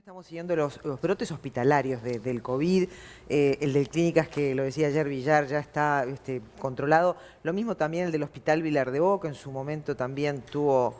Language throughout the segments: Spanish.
Estamos siguiendo los brotes hospitalarios del COVID, el de clínicas que lo decía ayer Villar ya está controlado, lo mismo también el del Hospital Vilar de Bo, que en su momento también tuvo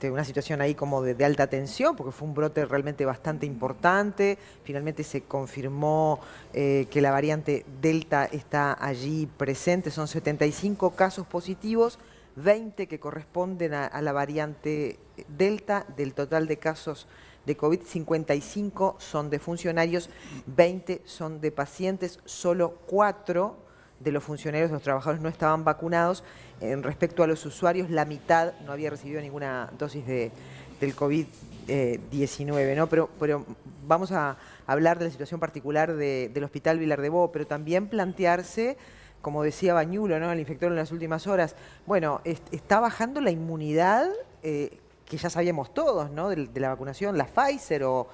una situación ahí como de alta tensión, porque fue un brote realmente bastante importante. Finalmente se confirmó que la variante Delta está allí presente, son 75 casos positivos, 20 que corresponden a la variante Delta. Del total de casos de COVID, 55 son de funcionarios, 20 son de pacientes, solo 4 de los funcionarios, de los trabajadores, no estaban vacunados. Respecto a los usuarios, la mitad no había recibido ninguna dosis del COVID-19, ¿no? Pero vamos a hablar de la situación particular del Hospital Vilar de Bo, pero también plantearse, como decía Bañulo, ¿no?, el infector en las últimas horas, bueno, está bajando la inmunidad que ya sabíamos todos, ¿no?, de la vacunación, la Pfizer o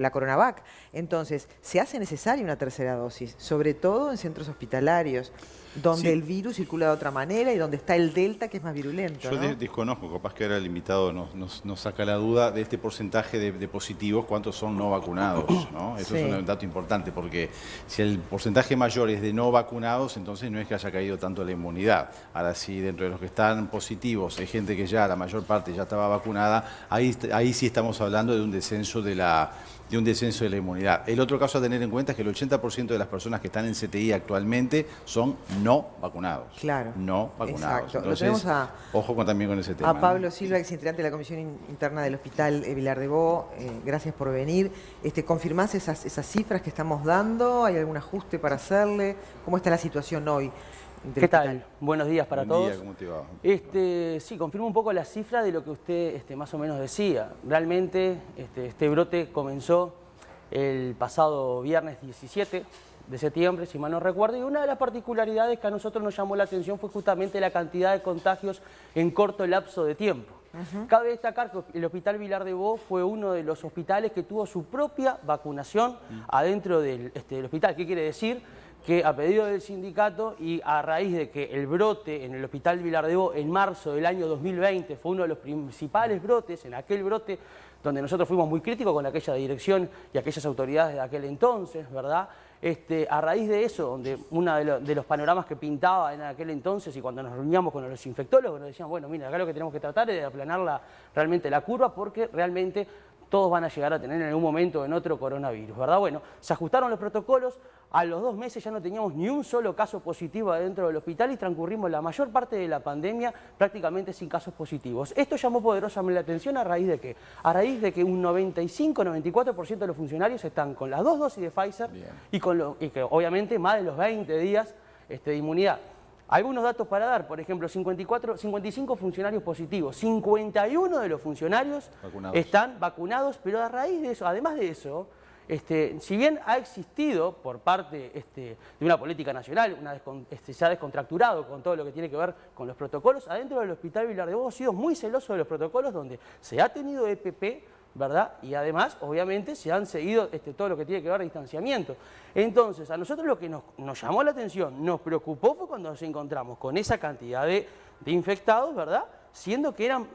la Coronavac. Entonces, se hace necesaria una tercera dosis, sobre todo en centros hospitalarios, donde el virus circula de otra manera y donde está el Delta, que es más virulento, ¿no? Yo desconozco, capaz que ahora el invitado nos saca la duda de este porcentaje de positivos, cuántos son no vacunados, ¿no? Eso es un dato importante, porque si el porcentaje mayor es de no vacunados, entonces no es que haya caído tanto la inmunidad. Ahora, si dentro de los que están positivos hay gente que ya, la mayor parte ya estaba vacunada, ahí sí estamos hablando de un descenso de la inmunidad. El otro caso a tener en cuenta es que el 80% de las personas que están en CTI actualmente son no vacunados. Claro. No vacunados. Exacto. Entonces, ojo también con ese tema. A Pablo Silva, ex integrante de la Comisión Interna del Hospital Vilar de Bo, gracias por venir. ¿Confirmás esas cifras que estamos dando? ¿Hay algún ajuste para hacerle? ¿Cómo está la situación hoy del ¿Qué hospital? tal? Buenos días para todos. Buen día, ¿cómo te va? Sí, confirmo un poco la cifra de lo que usted más o menos decía. Realmente este brote comenzó el pasado viernes 17 de septiembre, si mal no recuerdo, y una de las particularidades que a nosotros nos llamó la atención fue justamente la cantidad de contagios en corto lapso de tiempo. Cabe destacar que el Hospital Vilar de Bo fue uno de los hospitales que tuvo su propia vacunación adentro del hospital. ¿Qué quiere decir? Que a pedido del sindicato y a raíz de que el brote en el Hospital Vilar de Bo en marzo del año 2020 fue uno de los principales brotes, en aquel brote donde nosotros fuimos muy críticos con aquella dirección y aquellas autoridades de aquel entonces, ¿verdad? A raíz de eso, donde uno de los panoramas que pintaba en aquel entonces y cuando nos reuníamos con los infectólogos nos decían, bueno, mira, acá lo que tenemos que tratar es de aplanar realmente la curva porque realmente todos van a llegar a tener en algún momento o en otro coronavirus, ¿verdad? Bueno, se ajustaron los protocolos, a los 2 meses ya no teníamos ni un solo caso positivo adentro del hospital y transcurrimos la mayor parte de la pandemia prácticamente sin casos positivos. Esto llamó poderosamente la atención a raíz de ¿qué? A raíz de que un 95-94% de los funcionarios están con las 2 dosis de Pfizer y que obviamente más de los 20 días de inmunidad. Algunos datos para dar, por ejemplo, 55 funcionarios positivos, 51 de los funcionarios están vacunados, pero a raíz de eso, además de eso, si bien ha existido por parte de una política nacional, se ha descontracturado con todo lo que tiene que ver con los protocolos, adentro del Hospital Vilar de Bo hemos sido muy celosos de los protocolos donde se ha tenido EPP, ¿verdad? Y además, obviamente, se han seguido todo lo que tiene que ver distanciamiento. Entonces, a nosotros lo que nos llamó la atención, nos preocupó fue cuando nos encontramos con esa cantidad de infectados, ¿verdad? Siendo que eran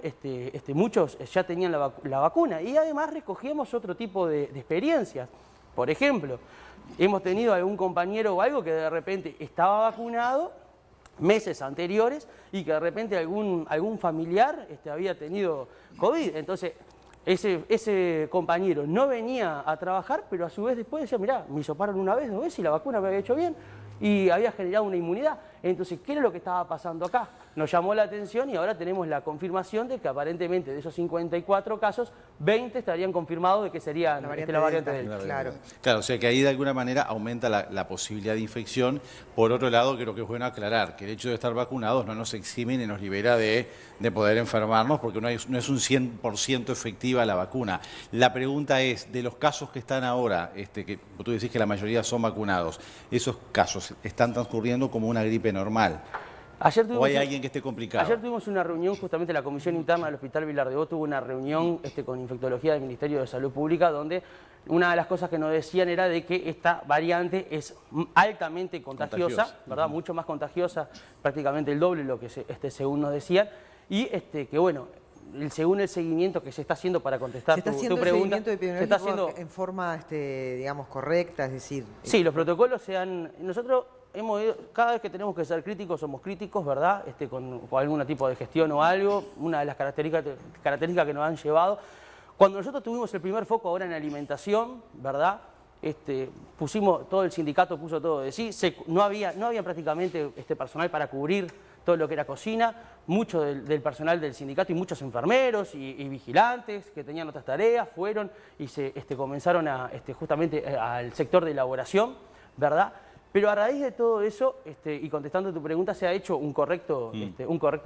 muchos ya tenían la vacuna y además recogíamos otro tipo de experiencias. Por ejemplo, hemos tenido algún compañero o algo que de repente estaba vacunado meses anteriores y que de repente algún familiar había tenido COVID. Entonces, ese compañero no venía a trabajar, pero a su vez después decía, mirá, me hisoparon una vez, 2 veces y la vacuna me había hecho bien y había generado una inmunidad. Entonces, ¿qué era lo que estaba pasando acá? Nos llamó la atención y ahora tenemos la confirmación de que aparentemente de esos 54 casos, 20 estarían confirmados de que serían la variante Delta. Claro, o sea que ahí de alguna manera aumenta la posibilidad de infección. Por otro lado, creo que es bueno aclarar que el hecho de estar vacunados no nos exime ni nos libera de poder enfermarnos porque no es un 100% efectiva la vacuna. La pregunta es, de los casos que están ahora, que tú decís que la mayoría son vacunados, ¿esos casos están transcurriendo como una gripe normal? ¿O hay alguien que esté complicado? Ayer tuvimos una reunión, justamente la Comisión Interna del Hospital Vilar de Bo tuvo una reunión con infectología del Ministerio de Salud Pública, donde una de las cosas que nos decían era de que esta variante es altamente contagiosa, ¿verdad? Mucho más contagiosa, prácticamente el doble de lo que según nos decían, y que bueno, según el seguimiento que se está haciendo para contestar ¿Se está tu haciendo el pregunta, seguimiento se está haciendo... epidemiológico en forma, digamos, correcta? Es decir... Sí, los protocolos nosotros hemos ido, cada vez que tenemos que ser críticos, somos críticos, ¿verdad? Con algún tipo de gestión o algo, una de las características que nos han llevado. Cuando nosotros tuvimos el primer foco ahora en alimentación, ¿verdad? Pusimos, todo el sindicato puso todo de sí, no había prácticamente personal para cubrir todo lo que era cocina, mucho del personal del sindicato y muchos enfermeros y vigilantes que tenían otras tareas fueron y se comenzaron justamente al sector de elaboración, ¿verdad? Pero a raíz de todo eso, y contestando tu pregunta, se ha hecho un correcto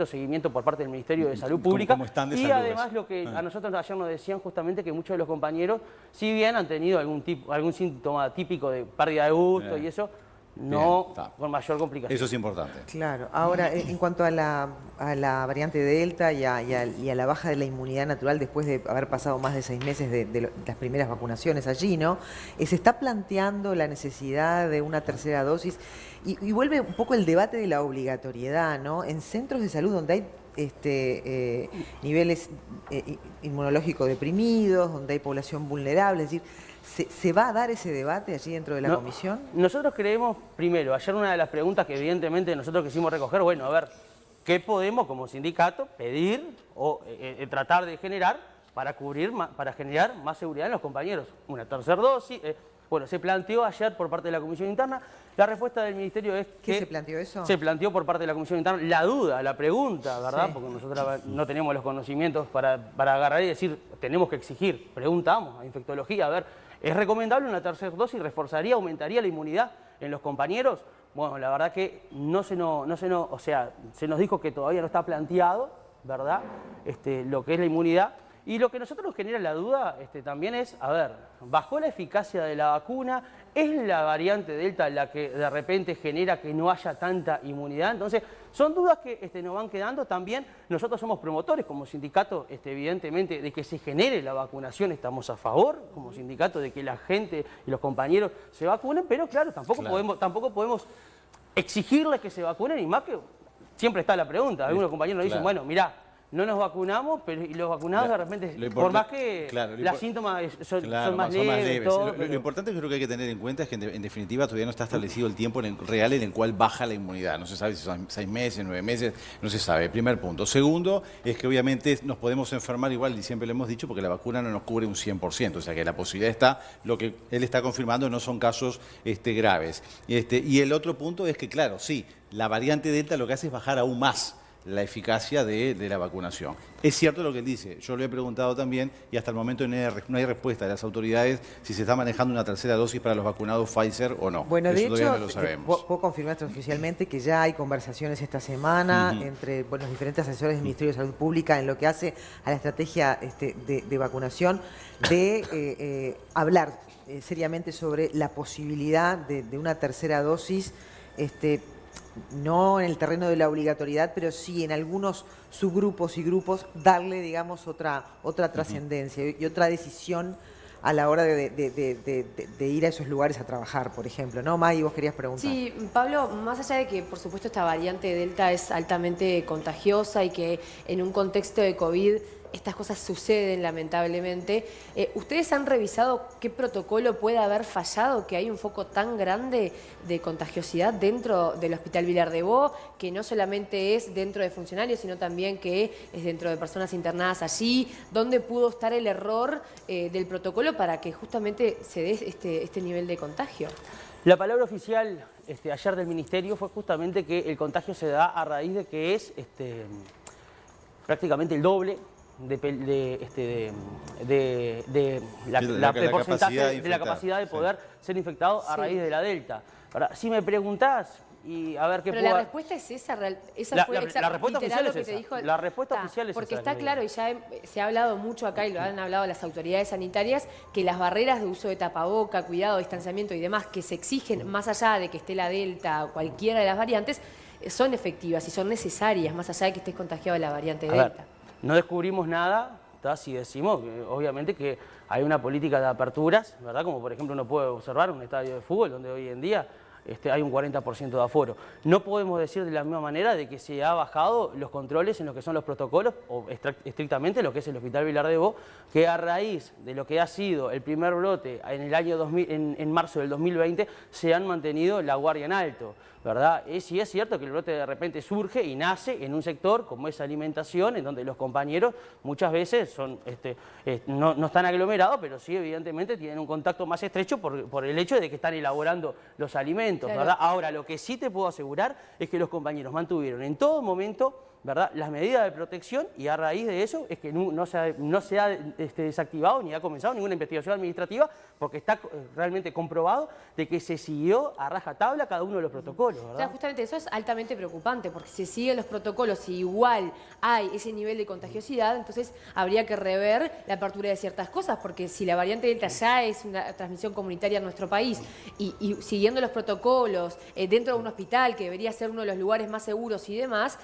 seguimiento por parte del Ministerio de Salud Pública. ¿Cómo están de y salud además eso? lo que a nosotros ayer nos decían justamente que muchos de los compañeros, si bien han tenido algún síntoma típico de pérdida de gusto y eso, no con mayor complicación. Eso es importante. Claro. Ahora, en cuanto a la variante Delta y a la baja de la inmunidad natural después de haber pasado más de 6 meses de las primeras vacunaciones allí, ¿no? Se está planteando la necesidad de una tercera dosis y vuelve un poco el debate de la obligatoriedad, ¿no? En centros de salud donde hay niveles inmunológicos deprimidos, donde hay población vulnerable, es decir, ¿se va a dar ese debate allí dentro de la comisión? Nosotros creemos, primero, ayer una de las preguntas que evidentemente nosotros quisimos recoger, bueno, a ver, ¿qué podemos como sindicato pedir o tratar de generar para generar más seguridad en los compañeros? Una tercera dosis. Bueno, se planteó ayer por parte de la Comisión Interna. La respuesta del Ministerio es que... ¿Qué se planteó eso? Se planteó por parte de la Comisión Interna la duda, la pregunta, ¿verdad? Sí. Porque nosotros no tenemos los conocimientos para agarrar y decir, tenemos que exigir. Preguntamos a infectología, a ver, ¿es recomendable una tercera dosis? ¿Reforzaría, aumentaría la inmunidad en los compañeros? Bueno, la verdad que se nos dijo que todavía no está planteado, ¿verdad? Lo que es la inmunidad. Y lo que a nosotros nos genera la duda también es, a ver, ¿bajó la eficacia de la vacuna? ¿Es la variante Delta la que de repente genera que no haya tanta inmunidad? Entonces, son dudas que nos van quedando. También nosotros somos promotores como sindicato, evidentemente, de que se genere la vacunación. Estamos a favor como sindicato de que la gente y los compañeros se vacunen, pero claro, tampoco podemos exigirles que se vacunen, y más que siempre está la pregunta. Algunos compañeros nos dicen, bueno, mirá, no nos vacunamos, pero y los vacunados de repente, por más que los síntomas son más leves. Lo importante que creo que hay que tener en cuenta es que en definitiva todavía no está establecido el tiempo real en el cual baja la inmunidad. No se sabe si son 6 meses, 9 meses, no se sabe. Primer punto. Segundo, es que obviamente nos podemos enfermar igual, y siempre lo hemos dicho, porque la vacuna no nos cubre un 100%. O sea que la posibilidad está, lo que él está confirmando no son casos graves. Y el otro punto es que, claro, sí, la variante Delta lo que hace es bajar aún más la eficacia de la vacunación. Es cierto lo que él dice, yo lo he preguntado también y hasta el momento no hay respuesta de las autoridades si se está manejando una tercera dosis para los vacunados Pfizer o no. Bueno, eso de todavía hecho, no lo sabemos. puedo confirmar esto oficialmente que ya hay conversaciones esta semana entre los diferentes asesores del Ministerio de Salud Pública en lo que hace a la estrategia de vacunación, de hablar seriamente sobre la posibilidad de una tercera dosis, no en el terreno de la obligatoriedad, pero sí en algunos subgrupos y grupos darle, digamos, otra trascendencia y otra decisión a la hora de ir a esos lugares a trabajar, por ejemplo, ¿no? May, vos querías preguntar. Sí, Pablo, más allá de que, por supuesto, esta variante Delta es altamente contagiosa y que en un contexto de COVID estas cosas suceden lamentablemente, ¿ustedes han revisado qué protocolo puede haber fallado, que hay un foco tan grande de contagiosidad dentro del Hospital Vilar de Bo, que no solamente es dentro de funcionarios, sino también que es dentro de personas internadas allí? ¿Dónde pudo estar el error del protocolo para que justamente se dé este nivel de contagio? La palabra oficial ayer del Ministerio fue justamente que el contagio se da a raíz de que es prácticamente el doble de la capacidad de poder ser infectado a raíz de la Delta. Ahora, si me preguntás, y a ver qué pero la respuesta es esa, la respuesta oficial es esa. La respuesta oficial es porque esa. Está claro, y ya se ha hablado mucho acá, y lo han hablado las autoridades sanitarias, que las barreras de uso de tapaboca, cuidado, distanciamiento y demás que se exigen, más allá de que esté la Delta o cualquiera de las variantes, son efectivas y son necesarias, más allá de que estés contagiado de la variante Delta. No descubrimos nada, si decimos que obviamente que hay una política de aperturas, ¿verdad? Como por ejemplo uno puede observar un estadio de fútbol donde hoy en día hay un 40% de aforo. No podemos decir de la misma manera de que se ha bajado los controles en lo que son los protocolos, o estrictamente lo que es el Hospital Vilar de Bo, que a raíz de lo que ha sido el primer brote en el año 2000, en marzo del 2020, se han mantenido la guardia en alto, ¿verdad? Sí es cierto que el brote de repente surge y nace en un sector como es alimentación, en donde los compañeros muchas veces son, no están aglomerados, pero sí evidentemente tienen un contacto más estrecho por el hecho de que están elaborando los alimentos, Claro. ¿verdad? Ahora, lo que sí te puedo asegurar es que los compañeros mantuvieron en todo momento, ¿verdad?, las medidas de protección, y a raíz de eso es que no se ha desactivado ni ha comenzado ninguna investigación administrativa, porque está realmente comprobado de que se siguió a rajatabla cada uno de los protocolos, O sea, ¿verdad? justamente eso es altamente preocupante, porque si siguen los protocolos y igual hay ese nivel de contagiosidad, entonces habría que rever la apertura de ciertas cosas, porque si la variante Delta ya es una transmisión comunitaria en nuestro país y siguiendo los protocolos dentro de un hospital, que debería ser uno de los lugares más seguros y demás,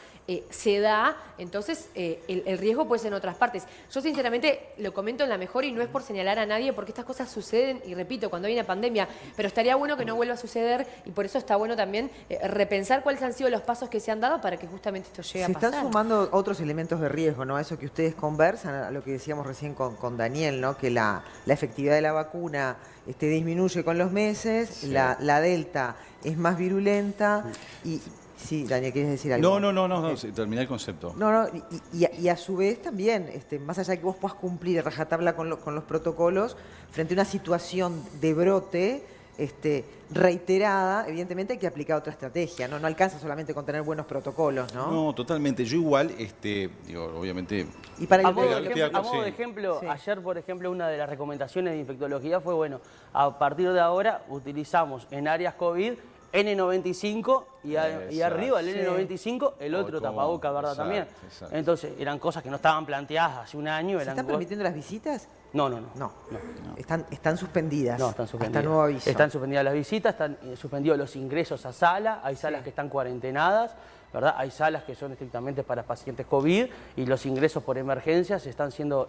se da, entonces el riesgo puede ser en otras partes. Yo sinceramente lo comento en la mejor y no es por señalar a nadie, porque estas cosas suceden, y repito, cuando hay una pandemia, pero estaría bueno que no vuelva a suceder, y por eso está bueno también repensar cuáles han sido los pasos que se han dado para que justamente esto llegue Se a pasar. están sumando otros elementos de riesgo, ¿no? A eso que ustedes conversan, a lo que decíamos recién con Daniel, ¿no? Que la efectividad de la vacuna disminuye con los meses, Sí. la Delta es más virulenta y... Sí, Daniel, ¿quieres decir algo? No, sí, terminé el concepto. No, y a su vez también, más allá de que vos puedas cumplir a rajatabla con los protocolos, frente a una situación de brote reiterada, evidentemente hay que aplicar otra estrategia, ¿no? No alcanza solamente con tener buenos protocolos, ¿no? No, totalmente. Yo igual, obviamente... Y para A el modo, Estoy de de acuerdo, ejemplo, Sí. ayer, por ejemplo, una de las recomendaciones de infectología fue, bueno, a partir de ahora utilizamos en áreas COVID N95 y Exacto. arriba del Sí. N95 el otro Otro, tapaboca, ¿verdad? exacto, También. exacto. Entonces, eran cosas que no estaban planteadas hace un año. ¿Se Eran están permitiendo las visitas? No. No. Están suspendidas. No, están suspendidas. Hasta nuevo aviso. Están suspendidas las visitas, están suspendidos los ingresos a sala, hay salas que están cuarentenadas, ¿verdad? Hay salas que son estrictamente para pacientes COVID y los ingresos por emergencias están siendo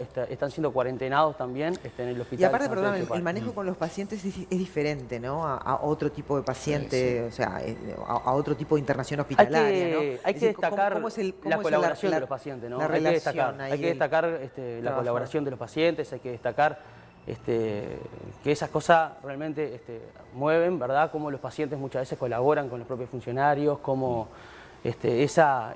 cuarentenados también en el hospital. Y aparte, San perdón, Pedro el manejo con los pacientes es diferente, ¿no? A otro tipo de paciente, o sea, a otro tipo de internación hospitalaria, ¿no? Hay Es que decir, destacar ¿cómo es la colaboración de los pacientes, ¿no? La Hay que relación destacar, ahí hay que del destacar la trabajador. colaboración de los pacientes, hay que destacar que esas cosas realmente mueven, ¿verdad? Cómo los pacientes muchas veces colaboran con los propios funcionarios, cómo esa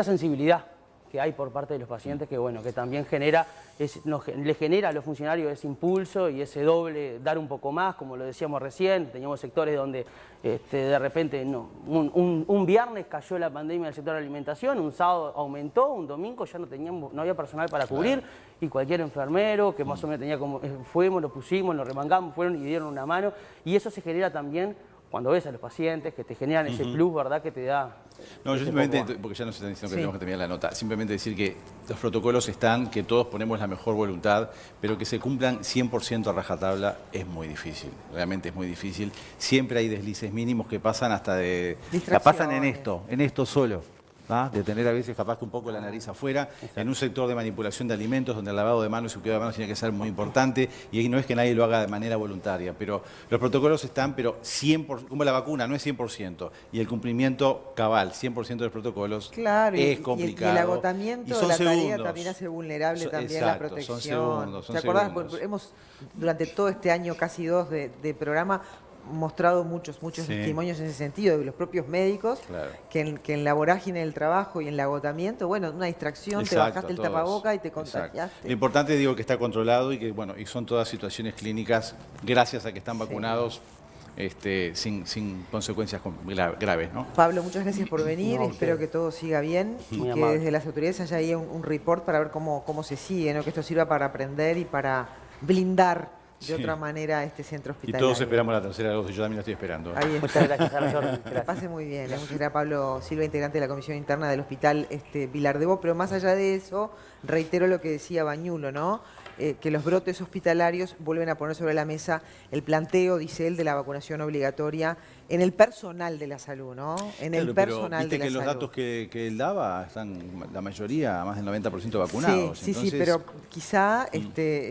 sensibilidad que hay por parte de los pacientes, que bueno, que también le genera a los funcionarios ese impulso y ese doble, dar un poco más, como lo decíamos recién. Teníamos sectores donde de repente un viernes cayó la pandemia del sector de alimentación, un sábado aumentó, un domingo ya no había personal para cubrir, y cualquier enfermero que más o menos tenía fuimos, lo pusimos, nos remangamos, fueron y dieron una mano, y eso se genera también cuando ves a los pacientes, que te generan ese plus, ¿verdad?, que te da... No, yo ese simplemente, poco más. porque ya nos están diciendo que Sí. tenemos que terminar la nota, simplemente decir que los protocolos están, que todos ponemos la mejor voluntad, pero que se cumplan 100% a rajatabla es muy difícil, realmente es muy difícil. Siempre hay deslices mínimos que pasan hasta de... La pasan en esto solo. ¿Ah? De tener a veces capaz que un poco la nariz afuera, en un sector de manipulación de alimentos donde el lavado de manos y el cuidado de manos tiene que ser muy importante, y ahí no es que nadie lo haga de manera voluntaria, pero los protocolos están, pero 100%, como la vacuna no es 100%, y el cumplimiento cabal, 100% de los protocolos, Claro, es y complicado. el agotamiento Y de son la tarea segundos. también hace vulnerable también la Exacto, protección. son segundos, son ¿Te acordás? segundos. Hemos, durante todo este año, casi 2 de programa, mostrado muchos Sí. testimonios en ese sentido de los propios médicos, Claro. que en la vorágine del trabajo y en el agotamiento, bueno, una distracción, te Exacto, bajaste el todos. tapaboca y te Exacto. contagiaste. Lo importante, digo, que está controlado y que, bueno, y son todas situaciones clínicas, gracias a que están vacunados, sin consecuencias graves, ¿no? Pablo, muchas gracias por venir, No, espero usted. que todo siga bien y Muy que amable. desde las autoridades haya ahí un report para ver cómo se sigue, ¿no? Que esto sirva para aprender y para blindar de Sí. otra manera este centro Y hospitalario. todos esperamos la tercera dosis, yo también la estoy esperando. Ahí está. Muchas gracias, a las órdenes. Que Gracias. pase muy bien. Muchas gracias, Pablo Silva, integrante de la Comisión Interna del Hospital Vilar de Bo. Pero más allá de eso, reitero lo que decía Bañulo, ¿no? que los brotes hospitalarios vuelven a poner sobre la mesa el planteo, dice él, de la vacunación obligatoria en el personal de la salud, ¿no? En el Claro, pero personal de viste la que los salud. datos que él daba están la mayoría, más del 90% vacunados. Sí, sí, Entonces, sí, pero quizá,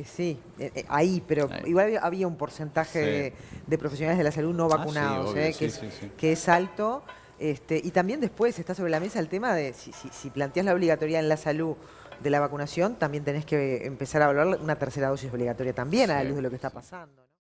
sí, ahí, pero Ahí. igual había un porcentaje de profesionales de la salud no sí, vacunados, obvio, que, sí. que es alto. Y también después está sobre la mesa el tema de si planteas la obligatoriedad en la salud de la vacunación, también tenés que empezar a hablar una tercera dosis obligatoria también a la Sí. luz de lo que está pasando.